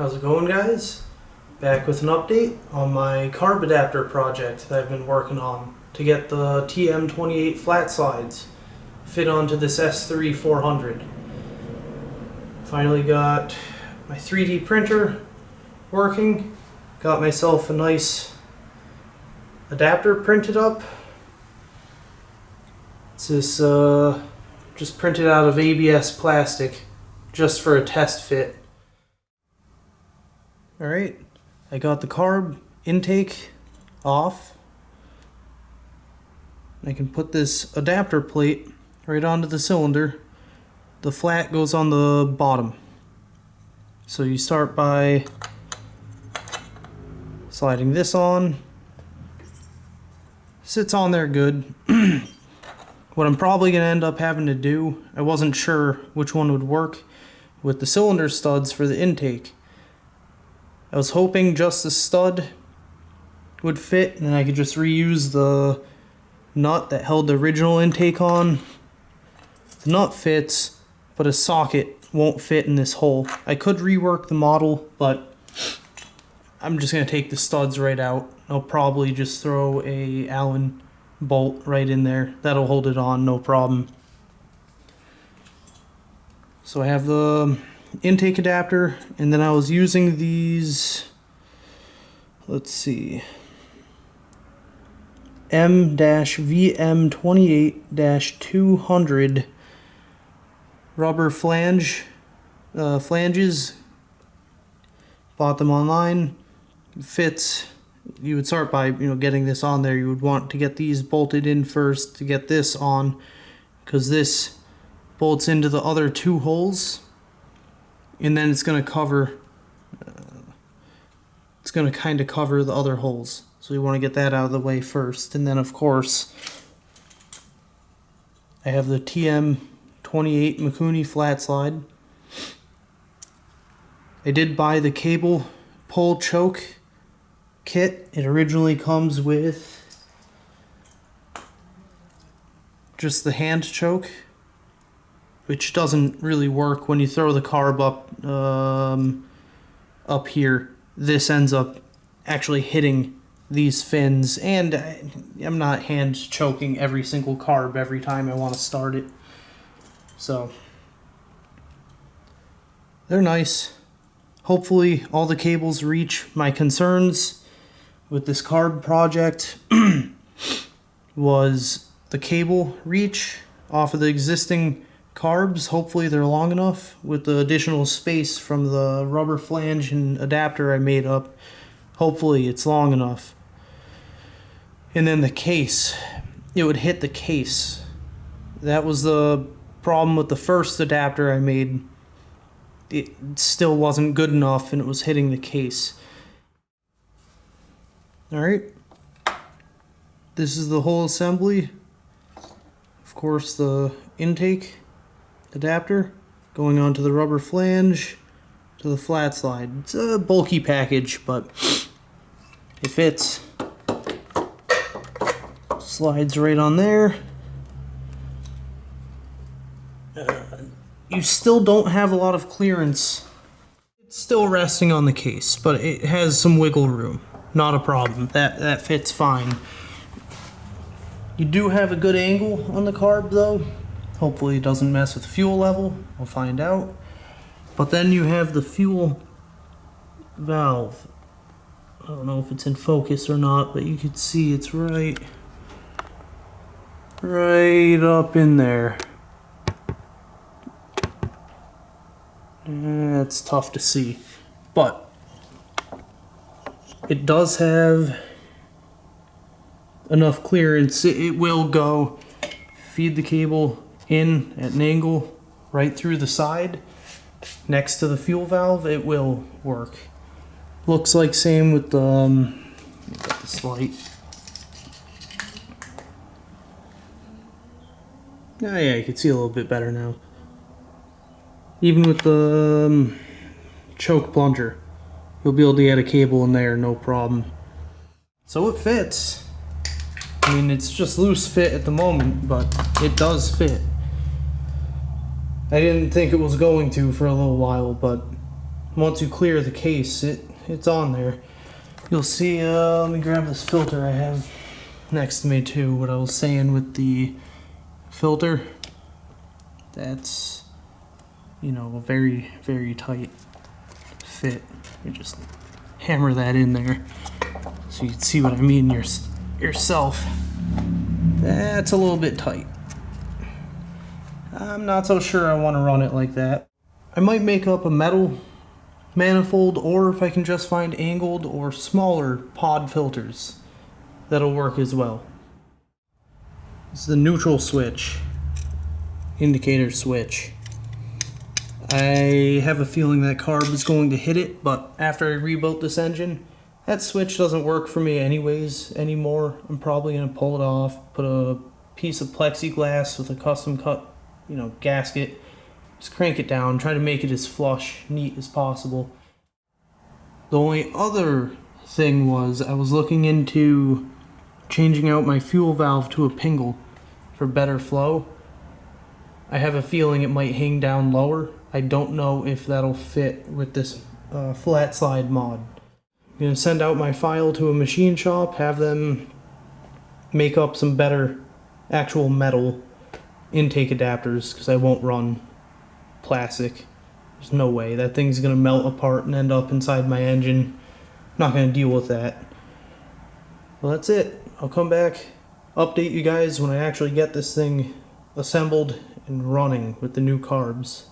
How's it going, guys? Back with an update on my carb adapter project that I've been working on to get the TM28 flat slides fit onto this S3 400. Finally got my 3D printer working, got myself a nice adapter printed up. It's this just printed out of ABS plastic just for a test fit. Alright, I got the carb intake off. I can put this adapter plate right onto the cylinder. The flat goes on the bottom. So you start by sliding this on. Sits on there good. What I'm probably going to end up having to do, I wasn't sure which one would work with the cylinder studs for the intake. I was hoping just the stud would fit and then I could just reuse the nut that held the original intake on. The nut fits, but a socket won't fit in this hole. I could rework the model, but I'm just going to take the studs right out. I'll probably just throw a Allen bolt right in there. That'll hold it on, no problem. So I have the intake adapter, and then I was using these, let's see, M-VM28-200 rubber flanges. Bought them online. Fits. You would start by getting this on there. You would want to get these bolted in first to get this on, because this bolts into the other two holes. And then it's going to cover, it's going to kind of cover the other holes. So you want to get that out of the way first. And then, of course, I have the TM28 mikuni flat slide. I did buy the cable pull choke kit. It originally comes with just the hand choke, which doesn't really work when you throw the carb up here. This ends up actually hitting these fins, and I'm not hand choking every single carb every time I want to start it. So they're nice. Hopefully all the cables reach. My concerns with this carb project was the cable reach off of the existing carbs. Hopefully they're long enough with the additional space from the rubber flange and adapter I made up. Hopefully it's long enough. And then the case, it would hit the case. That was the problem with the first adapter I made. It still wasn't good enough and it was hitting the case. Alright, this is the whole assembly. Of course, the intake adapter going onto the rubber flange to the flat slide. It's a bulky package, but it fits. Slides right on there. You still don't have a lot of clearance. It's still resting on the case, but it has some wiggle room. Not a problem. That fits fine. You do have a good angle on the carb though. Hopefully it doesn't mess with fuel level. We'll find out. But then you have the fuel valve. I don't know if it's in focus or not, but you can see it's right up in there. It's tough to see, but it does have enough clearance. It will go feed the cable in at an angle right through the side next to the fuel valve. It will work. Looks like same with the let me get this light. Oh yeah, you can see a little bit better now. Even with the choke plunger, you'll be able to get a cable in there, no problem. So it fits. I mean, it's just loose fit at the moment, but it does fit. I didn't think it was going to for a little while, but once you clear the case, it's on there. You'll see, let me grab this filter I have next to me too. What I was saying with the filter, that's, you know, a very, very tight fit. You just hammer that in there so you can see what I mean yourself. That's a little bit tight. I'm not so sure I want to run it like that. I might make up a metal manifold, or if I can just find angled or smaller pod filters, that'll work as well. This is the neutral switch, indicator switch. I have a feeling that carb is going to hit it, but after I rebuilt this engine, that switch doesn't work for me anyways anymore. I'm probably going to pull it off, put a piece of plexiglass with a custom cut, you know, gasket, just crank it down, try to make it as flush, neat as possible. The only other thing was I was looking into changing out my fuel valve to a pingle for better flow. I have a feeling it might hang down lower. I don't know if that'll fit with this flat slide mod. I'm going to send out my file to a machine shop, have them make up some better actual metal intake adapters, because I won't run plastic. There's no way. That thing's going to melt apart and end up inside my engine. I'm not going to deal with that. Well, that's it. I'll come back, update you guys when I actually get this thing assembled and running with the new carbs.